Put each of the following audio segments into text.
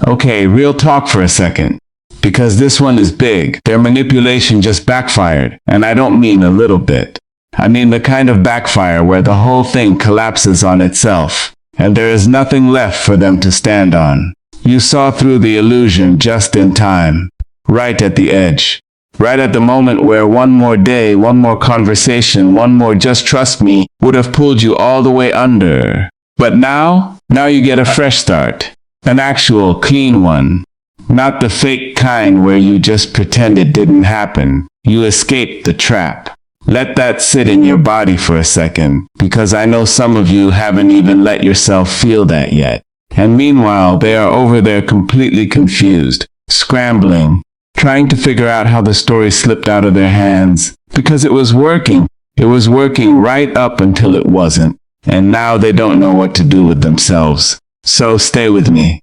Okay, real talk for a second. Because this one is big. Their manipulation just backfired. And I don't mean a little bit. I mean the kind of backfire where the whole thing collapses on itself. And there is nothing left for them to stand on. You saw through the illusion just in time. Right at the edge. Right at the moment where one more day, one more conversation, one more just trust me would have pulled you all the way under. But now you get a fresh start. An actual, clean one. Not the fake kind where you just pretend it didn't happen. You escaped the trap. Let that sit in your body for a second, because I know some of you haven't even let yourself feel that yet. And meanwhile, they are over there completely confused, scrambling, trying to figure out how the story slipped out of their hands. Because it was working. It was working right up until it wasn't. And now they don't know what to do with themselves. So stay with me.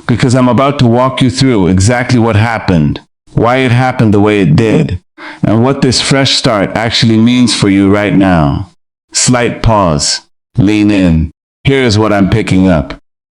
Because I'm about to walk you through exactly what happened, why it happened the way it did, and what this fresh start actually means for you right now. Slight pause. Lean in. Here's what I'm picking up.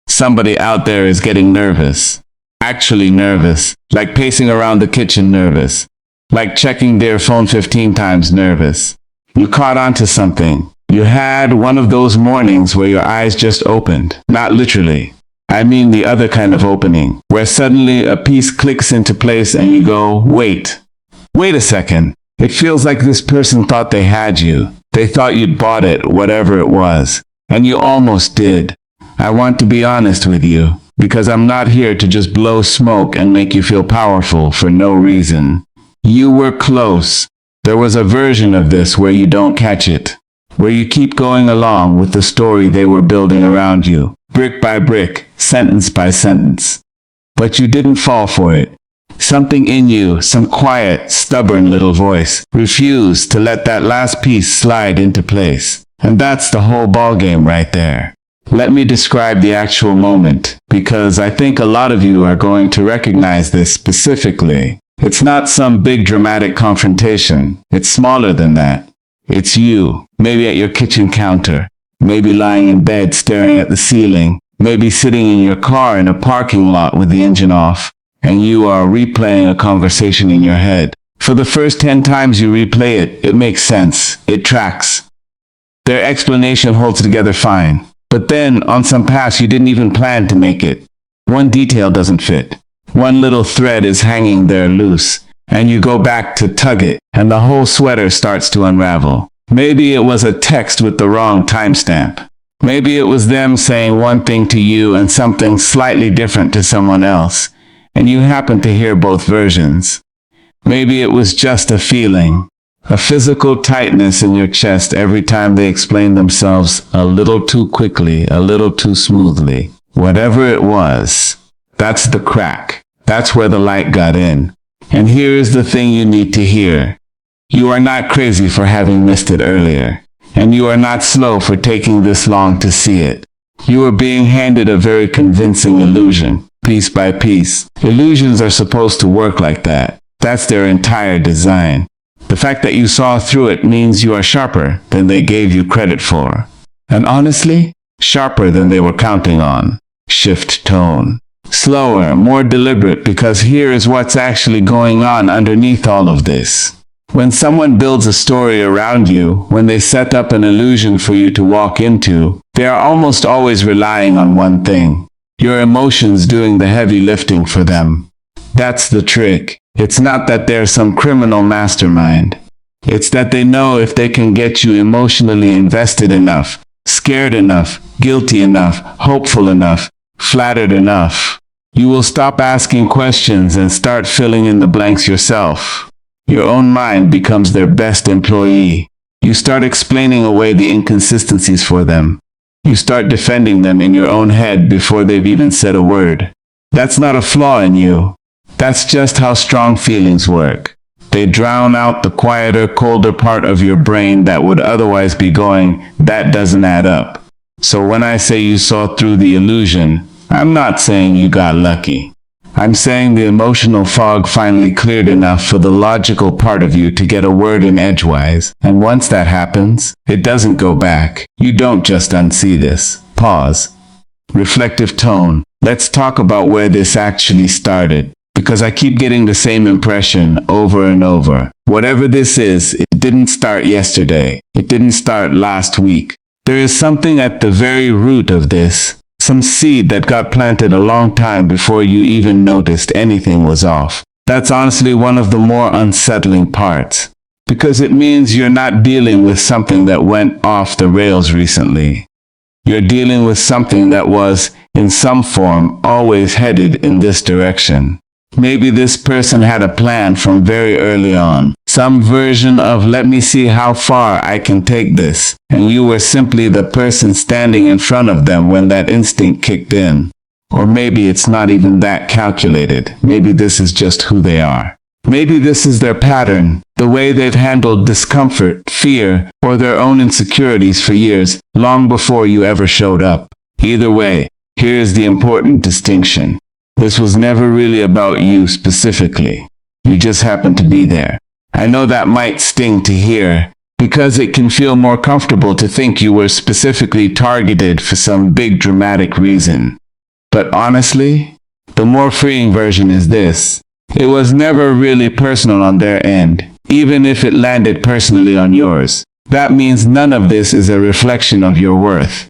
Somebody out there is getting nervous. Actually nervous. Like pacing around the kitchen nervous. Like checking their phone 15 times nervous. You caught on to something. You had one of those mornings where your eyes just opened. Not literally. I mean the other kind of opening, where suddenly a piece clicks into place and you go, wait a second. It feels like this person thought they had you. They thought you'd bought it, whatever it was. And you almost did. I want to be honest with you, because I'm not here to just blow smoke and make you feel powerful for no reason. You were close. There was a version of this where you don't catch it, where you keep going along with the story they were building around you. Brick by brick, sentence by sentence. But you didn't fall for it. Something in you, some quiet, stubborn little voice, refused to let that last piece slide into place. And that's the whole ballgame right there. Let me describe the actual moment, because I think a lot of you are going to recognize this specifically. It's not some big dramatic confrontation. It's smaller than that. It's you, maybe at your kitchen counter. Maybe lying in bed staring at the ceiling. Maybe sitting in your car in a parking lot with the engine off. And you are replaying a conversation in your head. For the first 10 times you replay it, it makes sense. It tracks. Their explanation holds together fine. But then, on some paths you didn't even plan to make it. One detail doesn't fit. One little thread is hanging there loose. And you go back to tug it, and the whole sweater starts to unravel. Maybe it was a text with the wrong timestamp. Maybe it was them saying one thing to you and something slightly different to someone else, and you happen to hear both versions. Maybe it was just a feeling, a physical tightness in your chest every time they explained themselves a little too quickly, a little too smoothly. Whatever it was, that's the crack. That's where the light got in. And here is the thing you need to hear. You are not crazy for having missed it earlier, and you are not slow for taking this long to see it. You are being handed a very convincing illusion, piece by piece. Illusions are supposed to work like that. That's their entire design. The fact that you saw through it means you are sharper than they gave you credit for. And honestly, sharper than they were counting on. Shift tone. Slower, more deliberate, because here is what's actually going on underneath all of this. When someone builds a story around you, when they set up an illusion for you to walk into, they are almost always relying on one thing. Your emotions doing the heavy lifting for them. That's the trick. It's not that they're some criminal mastermind. It's that they know if they can get you emotionally invested enough, scared enough, guilty enough, hopeful enough, flattered enough, you will stop asking questions and start filling in the blanks yourself. Your own mind becomes their best employee. You start explaining away the inconsistencies for them. You start defending them in your own head before they've even said a word. That's not a flaw in you. That's just how strong feelings work. They drown out the quieter, colder part of your brain that would otherwise be going, that doesn't add up. So when I say you saw through the illusion, I'm not saying you got lucky. I'm saying the emotional fog finally cleared enough for the logical part of you to get a word in edgewise. And once that happens, it doesn't go back. You don't just unsee this. Pause. Reflective tone. Let's talk about where this actually started, because I keep getting the same impression over and over. Whatever this is, it didn't start yesterday. It didn't start last week. There is something at the very root of this, some seed that got planted a long time before you even noticed anything was off. That's honestly one of the more unsettling parts, because it means you're not dealing with something that went off the rails recently. You're dealing with something that was, in some form, always headed in this direction. Maybe this person had a plan from very early on, some version of let me see how far I can take this, and you were simply the person standing in front of them when that instinct kicked in. Or maybe it's not even that calculated. Maybe this is just who they are. Maybe this is their pattern, the way they've handled discomfort, fear, or their own insecurities for years, long before you ever showed up. Either way, here's the important distinction. This was never really about you specifically. You just happened to be there. I know that might sting to hear, because it can feel more comfortable to think you were specifically targeted for some big dramatic reason. But honestly, the more freeing version is this. It was never really personal on their end, even if it landed personally on yours. That means none of this is a reflection of your worth.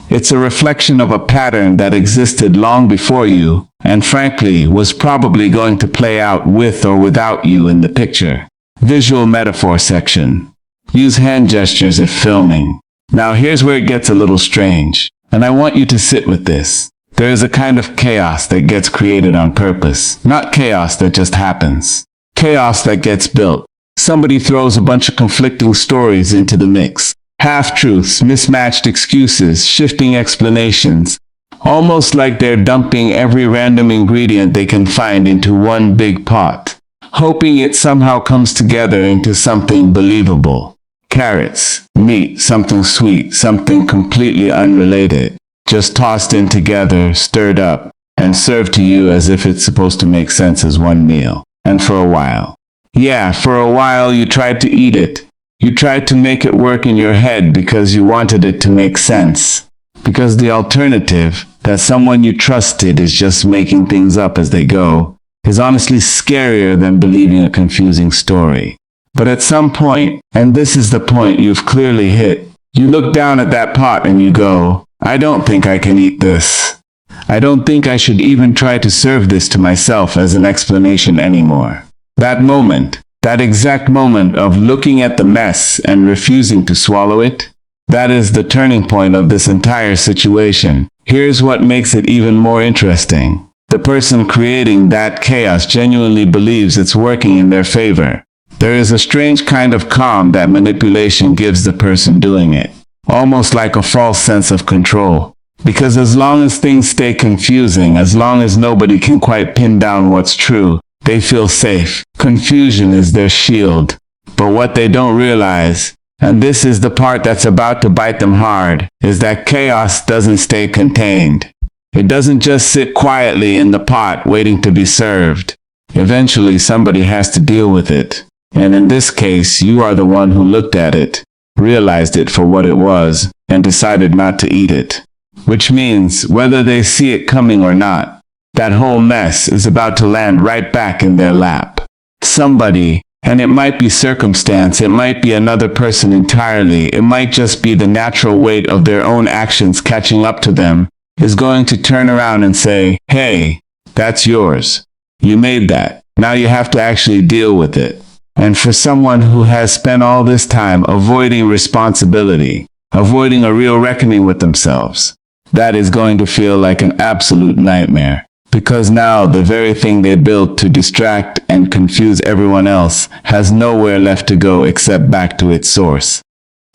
It's a reflection of a pattern that existed long before you, and frankly, was probably going to play out with or without you in the picture. Visual metaphor section. Use hand gestures if filming. Now here's where it gets a little strange, and I want you to sit with this. There is a kind of chaos that gets created on purpose, not chaos that just happens. Chaos that gets built. Somebody throws a bunch of conflicting stories into the mix. Half-truths, mismatched excuses, shifting explanations. Almost like they're dumping every random ingredient they can find into one big pot, hoping it somehow comes together into something believable. Carrots, meat, something sweet, something completely unrelated. Just tossed in together, stirred up, and served to you as if it's supposed to make sense as one meal. And for a while. Yeah, for a while you tried to eat it. You tried to make it work in your head because you wanted it to make sense. Because the alternative, that someone you trusted is just making things up as they go, is honestly scarier than believing a confusing story. But at some point, and this is the point you've clearly hit, you look down at that pot and you go, I don't think I can eat this. I don't think I should even try to serve this to myself as an explanation anymore. That moment, that exact moment of looking at the mess and refusing to swallow it, that is the turning point of this entire situation. Here's what makes it even more interesting. The person creating that chaos genuinely believes it's working in their favor. There is a strange kind of calm that manipulation gives the person doing it. Almost like a false sense of control. Because as long as things stay confusing, as long as nobody can quite pin down what's true, they feel safe. Confusion is their shield. But what they don't realize, and this is the part that's about to bite them hard, is that chaos doesn't stay contained. It doesn't just sit quietly in the pot waiting to be served. Eventually somebody has to deal with it. And in this case, you are the one who looked at it, realized it for what it was, and decided not to eat it. Which means, whether they see it coming or not, that whole mess is about to land right back in their lap. Somebody, and it might be circumstance, it might be another person entirely, it might just be the natural weight of their own actions catching up to them, is going to turn around and say, hey, that's yours. You made that. Now you have to actually deal with it. And for someone who has spent all this time avoiding responsibility, avoiding a real reckoning with themselves, that is going to feel like an absolute nightmare. Because now the very thing they built to distract and confuse everyone else has nowhere left to go except back to its source.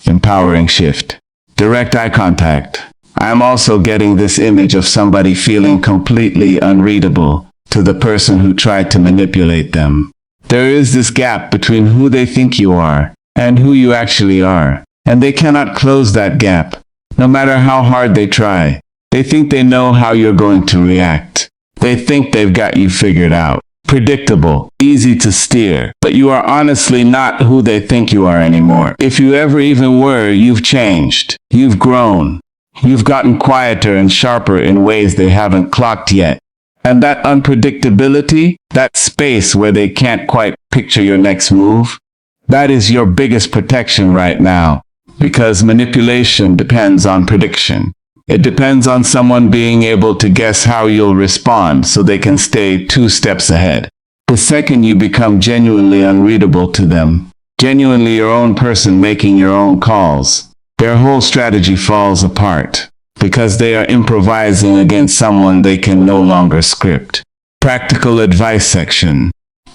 Empowering shift. Direct eye contact. I'm also getting this image of somebody feeling completely unreadable to the person who tried to manipulate them. There is this gap between who they think you are and who you actually are, and they cannot close that gap, no matter how hard they try. They think they know how you're going to react. They think they've got you figured out. Predictable, easy to steer, but you are honestly not who they think you are anymore. If you ever even were, you've changed. You've grown. You've gotten quieter and sharper in ways they haven't clocked yet. And that unpredictability, that space where they can't quite picture your next move, that is your biggest protection right now. Because manipulation depends on prediction. It depends on someone being able to guess how you'll respond so they can stay 2 steps ahead. The second you become genuinely unreadable to them, genuinely your own person making your own calls, their whole strategy falls apart. Because they are improvising against someone they can no longer script. Practical advice section.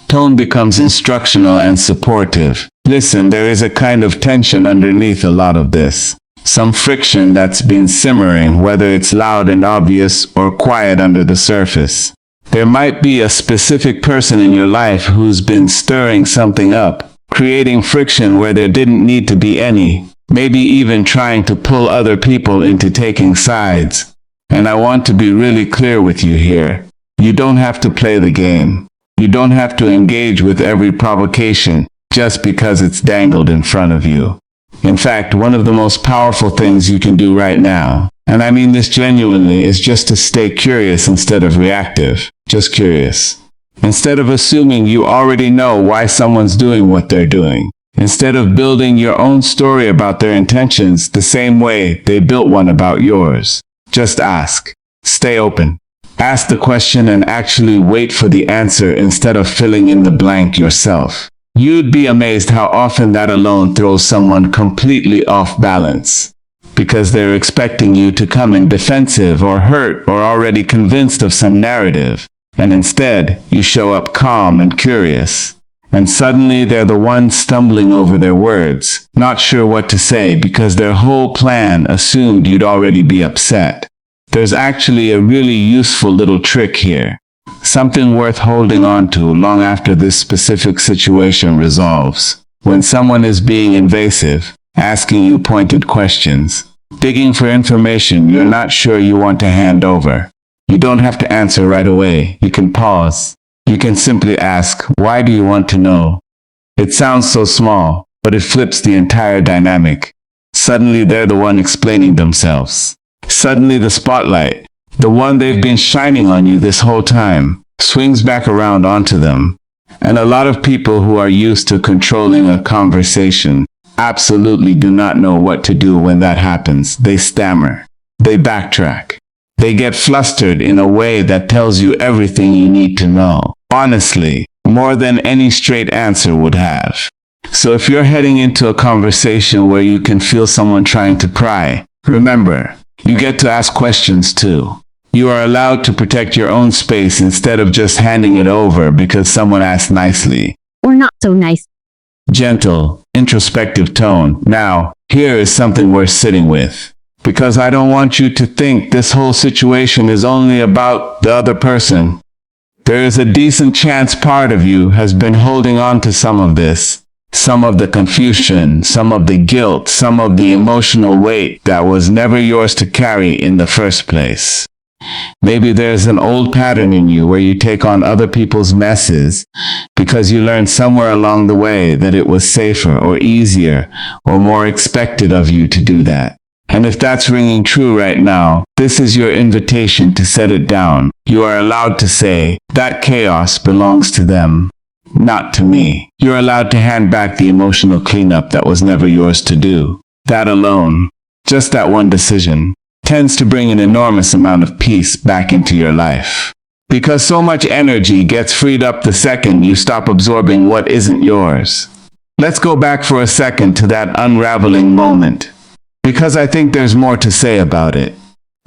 Tone becomes instructional and supportive. Listen, there is a kind of tension underneath a lot of this. Some friction that's been simmering, whether it's loud and obvious or quiet under the surface. There might be a specific person in your life who's been stirring something up, creating friction where there didn't need to be any. Maybe even trying to pull other people into taking sides. And I want to be really clear with you here. You don't have to play the game. You don't have to engage with every provocation just because it's dangled in front of you. In fact, one of the most powerful things you can do right now, and I mean this genuinely, is just to stay curious instead of reactive. Just curious. Instead of assuming you already know why someone's doing what they're doing. Instead of building your own story about their intentions the same way they built one about yours. Just ask. Stay open. Ask the question and actually wait for the answer instead of filling in the blank yourself. You'd be amazed how often that alone throws someone completely off balance. Because they're expecting you to come in defensive or hurt or already convinced of some narrative. And instead, you show up calm and curious. And suddenly they're the ones stumbling over their words, not sure what to say because their whole plan assumed you'd already be upset. There's actually a really useful little trick here. Something worth holding on to long after this specific situation resolves. When someone is being invasive, asking you pointed questions, digging for information you're not sure you want to hand over. You don't have to answer right away. You can pause. You can simply ask, why do you want to know? It sounds so small, but it flips the entire dynamic. Suddenly they're the one explaining themselves. Suddenly the spotlight, the one they've been shining on you this whole time, swings back around onto them. And a lot of people who are used to controlling a conversation absolutely do not know what to do when that happens. They stammer. They backtrack. They get flustered in a way that tells you everything you need to know. Honestly, more than any straight answer would have. So if you're heading into a conversation where you can feel someone trying to pry, remember, you get to ask questions too. You are allowed to protect your own space instead of just handing it over because someone asked nicely. Or not so nice. Gentle, introspective tone. Now, here is something worth sitting with. Because I don't want you to think this whole situation is only about the other person. There is a decent chance part of you has been holding on to some of this. Some of the confusion, some of the guilt, some of the emotional weight that was never yours to carry in the first place. Maybe there's an old pattern in you where you take on other people's messes because you learned somewhere along the way that it was safer or easier or more expected of you to do that. And if that's ringing true right now, this is your invitation to set it down. You are allowed to say, that chaos belongs to them, not to me. You're allowed to hand back the emotional cleanup that was never yours to do. That alone, just that one decision, tends to bring an enormous amount of peace back into your life. Because so much energy gets freed up the second you stop absorbing what isn't yours. Let's go back for a second to that unraveling moment. Because I think there's more to say about it.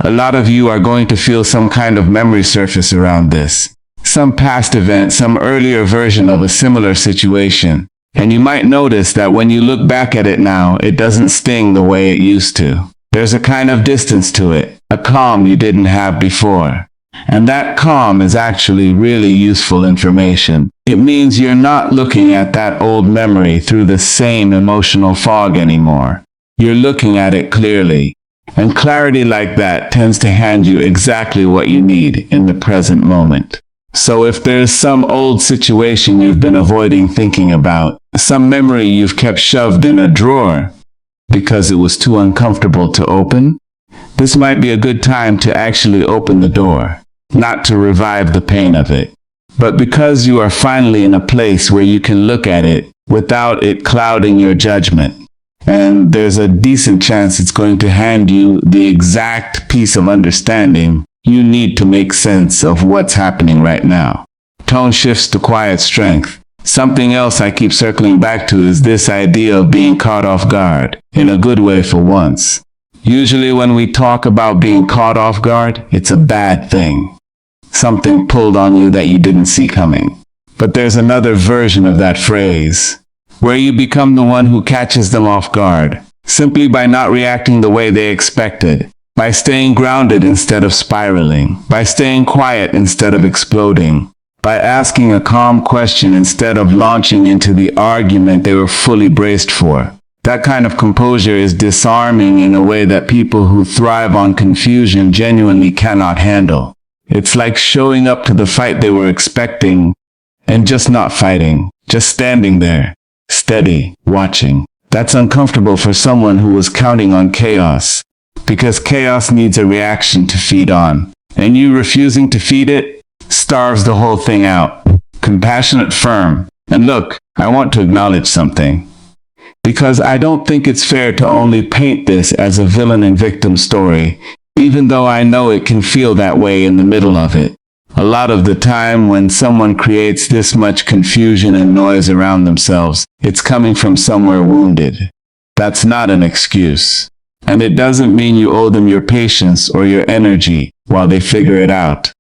A lot of you are going to feel some kind of memory surface around this. Some past event, some earlier version of a similar situation. And you might notice that when you look back at it now, it doesn't sting the way it used to. There's a kind of distance to it, a calm you didn't have before. And that calm is actually really useful information. It means you're not looking at that old memory through the same emotional fog anymore. You're looking at it clearly. And clarity like that tends to hand you exactly what you need in the present moment. So if there's some old situation you've been avoiding thinking about, some memory you've kept shoved in a drawer because it was too uncomfortable to open, This might be a good time to actually open the door, not to revive the pain of it, but because you are finally in a place where you can look at it without it clouding your judgment. And there's a decent chance it's going to hand you the exact piece of understanding you need to make sense of what's happening right now. Tone shifts to quiet strength. Something else I keep circling back to is this idea of being caught off guard, in a good way for once. Usually when we talk about being caught off guard, it's a bad thing. Something pulled on you that you didn't see coming. But there's another version of that phrase, where you become the one who catches them off guard, simply by not reacting the way they expected, by staying grounded instead of spiraling, by staying quiet instead of exploding, by asking a calm question instead of launching into the argument they were fully braced for. That kind of composure is disarming in a way that people who thrive on confusion genuinely cannot handle. It's like showing up to the fight they were expecting and just not fighting, just standing there, steady, watching. That's uncomfortable for someone who was counting on chaos, because chaos needs a reaction to feed on, and you refusing to feed it starves the whole thing out. Compassionate, firm. And look, I want to acknowledge something, because I don't think it's fair to only paint this as a villain and victim story, even though I know it can feel that way in the middle of it. A lot of the time when someone creates this much confusion and noise around themselves, it's coming from somewhere wounded. That's not an excuse. And it doesn't mean you owe them your patience or your energy while they figure it out.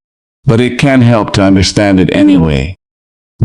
But it can help to understand it anyway,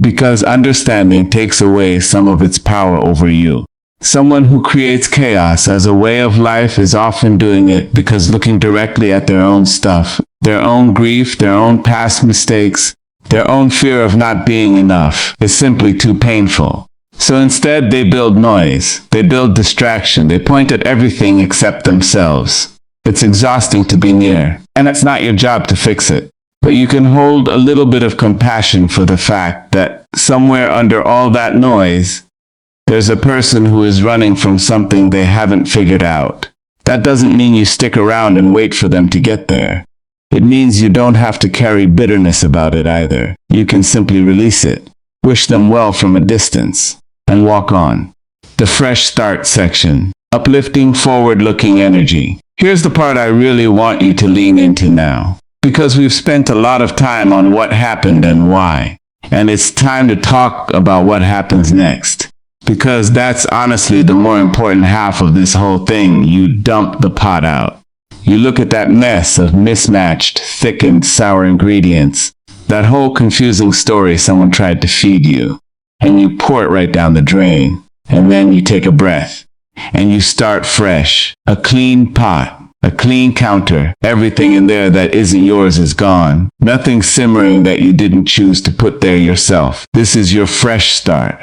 because understanding takes away some of its power over you. Someone who creates chaos as a way of life is often doing it because looking directly at their own stuff, their own grief, their own past mistakes, their own fear of not being enough is simply too painful. So instead they build noise, they build distraction, they point at everything except themselves. It's exhausting to be near, and it's not your job to fix it. But you can hold a little bit of compassion for the fact that somewhere under all that noise, there's a person who is running from something they haven't figured out. That doesn't mean you stick around and wait for them to get there. It means you don't have to carry bitterness about it either. You can simply release it, wish them well from a distance, and walk on. The fresh start section. Uplifting, forward-looking energy. Here's the part I really want you to lean into now, because we've spent a lot of time on what happened and why. And it's time to talk about what happens next. Because that's honestly the more important half of this whole thing. You dump the pot out. You look at that mess of mismatched, thickened, sour ingredients, that whole confusing story someone tried to feed you, and you pour it right down the drain. And then you take a breath, and you start fresh. A clean pot, a clean counter. Everything in there that isn't yours is gone. Nothing simmering that you didn't choose to put there yourself. This is your fresh start.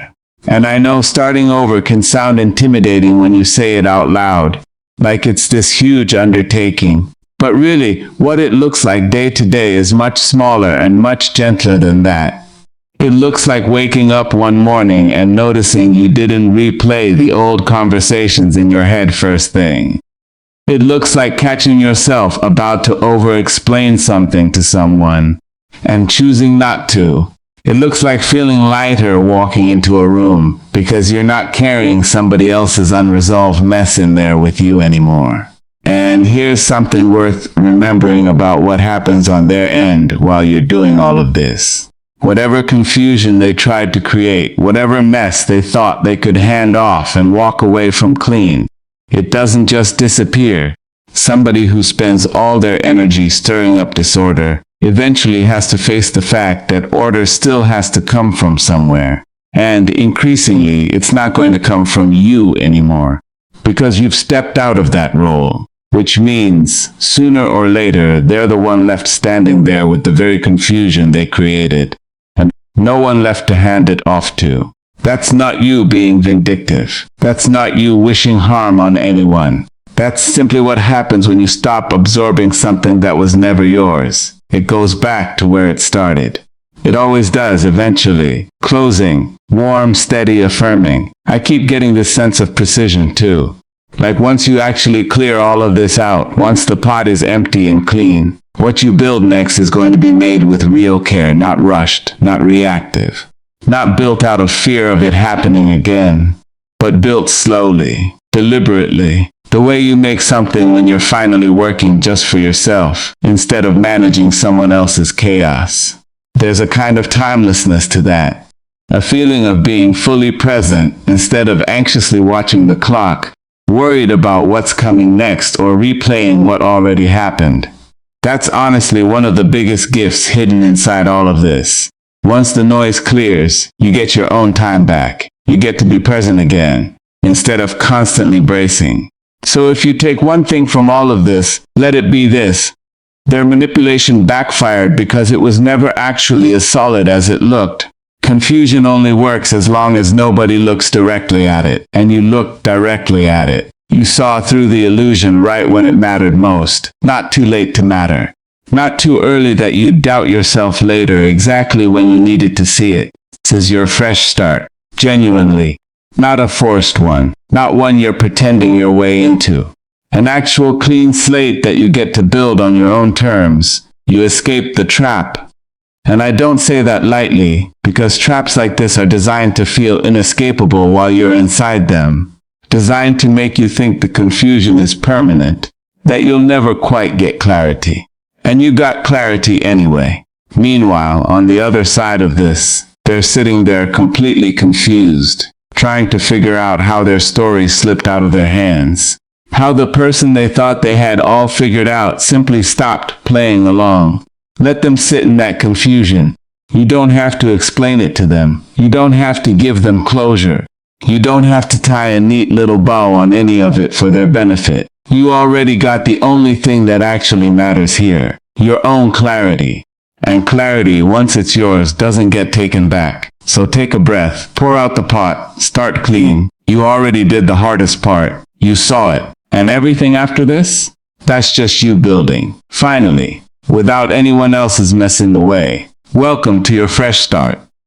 And I know starting over can sound intimidating when you say it out loud, like it's this huge undertaking. But really, what it looks like day to day is much smaller and much gentler than that. It looks like waking up one morning and noticing you didn't replay the old conversations in your head first thing. It looks like catching yourself about to over-explain something to someone and choosing not to. It looks like feeling lighter walking into a room because you're not carrying somebody else's unresolved mess in there with you anymore. And here's something worth remembering about what happens on their end while you're doing all of this. Whatever confusion they tried to create, whatever mess they thought they could hand off and walk away from clean, it doesn't just disappear. Somebody who spends all their energy stirring up disorder eventually has to face the fact that order still has to come from somewhere. And increasingly, it's not going to come from you anymore, because you've stepped out of that role, which means sooner or later, they're the one left standing there with the very confusion they created, and no one left to hand it off to. That's not you being vindictive. That's not you wishing harm on anyone. That's simply what happens when you stop absorbing something that was never yours. It goes back to where it started. It always does eventually. Closing. Warm, steady, affirming. I keep getting this sense of precision too. Like once you actually clear all of this out, once the pot is empty and clean, what you build next is going to be made with real care, not rushed, not reactive, not built out of fear of it happening again, but built slowly, deliberately, the way you make something when you're finally working just for yourself, instead of managing someone else's chaos. There's a kind of timelessness to that, a feeling of being fully present instead of anxiously watching the clock, worried about what's coming next or replaying what already happened. That's honestly one of the biggest gifts hidden inside all of this. Once the noise clears, you get your own time back. You get to be present again, instead of constantly bracing. So if you take one thing from all of this, let it be this. Their manipulation backfired because it was never actually as solid as it looked. Confusion only works as long as nobody looks directly at it, and you looked directly at it. You saw through the illusion right when it mattered most. Not too late to matter. Not too early that you'd doubt yourself later, exactly when you needed to see it. This is your fresh start. Genuinely. Not a forced one. Not one you're pretending your way into. An actual clean slate that you get to build on your own terms. You escape the trap. And I don't say that lightly, because traps like this are designed to feel inescapable while you're inside them. Designed to make you think the confusion is permanent, that you'll never quite get clarity. And you got clarity anyway. Meanwhile, on the other side of this, they're sitting there completely confused, trying to figure out how their story slipped out of their hands. How the person they thought they had all figured out simply stopped playing along. Let them sit in that confusion. You don't have to explain it to them. You don't have to give them closure. You don't have to tie a neat little bow on any of it for their benefit. You already got the only thing that actually matters here. Your own clarity. And clarity, once it's yours, doesn't get taken back. So take a breath, pour out the pot, start clean. You already did the hardest part. You saw it. And everything after this? That's just you building. Finally, without anyone else's mess in the way. Welcome to your fresh start.